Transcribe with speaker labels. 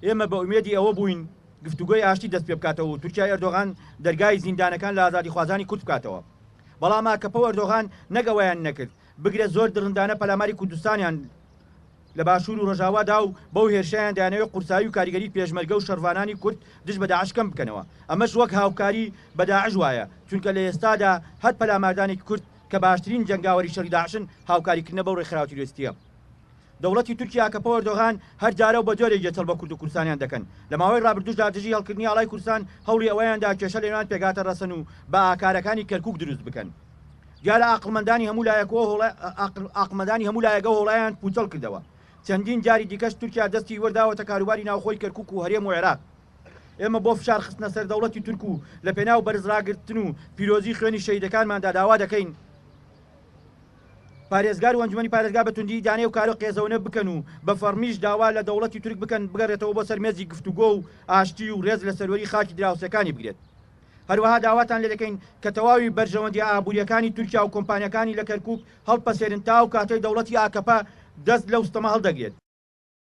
Speaker 1: ئێمە بە ئومێدی ئەوە بووین گفتوگۆی ئاشتی دەست پێ بکاتەوە تورکیا ئەردۆغان دەرگای زیندانەکان لە ئازادی خوازانی کورد بکاتەوە بەڵام ئاکەپە ئەردۆغان نەگەوایان نەکرد بگرێت زۆر درندانە پەلاماری کوردستانیان لە باشوور و ڕۆژاوادا و بەو هێرشیان دایانەوەی قورسایی و کاریگەری پێشمەرگە و شەڕوانانی کورد دژ بە داعش کەم بکەنەوە ئەمەش وەک هاوکاری بە داعش وایە چونکە لە ئێستادا هەر پەلاماردانی کورد کە باشترین جەنگاوەری شەڕی داعشن هاوکاریکردنە بەو ڕێکخراوەتی وێستیە دەوڵەتی تورکیا کە ئەردۆغان هەر جارە و بە جۆرێک جێتەڵ بە کورد و کوردستانیان دەکەن لە ماوەی ڕابردووشدا دژی هەڵکردنی ئاڵای کوردستان هەوڵی ئەوەیاندا کێشە لە نێوان پێگاتە ڕەسەن و بە ئاکارەکانی کەرکووک دروست بکەن دیارە ئاقلمەندانی هەموو لایەکە هۆڵایان پوچەڵ کردەوە چەندین جاری دیکەش تورکیا دەستی وەرداوەتە کاروباری ناوخۆی کەرکووک و هەرێم و عێراق ئێمە بۆ فشار خستنە سەر دەوڵەتی تورک و لە پێناو بەرزڕاگرتن و پیرۆزی خوێنی شەهیدەکانماندا داوا دەکەین پارێزگار و ئەنجومەنی پارێزگا بە توندی دانێ و کارە قێزەونە بکەن و بە فەرمیش داوا لە دەوڵەتی تورک بکەن بگەڕێتەوە بۆ سەر مێزی گفتوگۆ و ئاشتی و ڕێز لە سەروەری خاکی دراوسەکانی بگرێت هەروەها داواتان لێ دەکەین کە تەواوی بەرژەوەندی ئابوووریەکانی تورکیا و کۆمپانیەکانی لە کەرکووک هەڵپەسێرن تا و کاتەی دەوڵەتی ئاکەپە دەست لەو ستەمە هەڵدەگرێت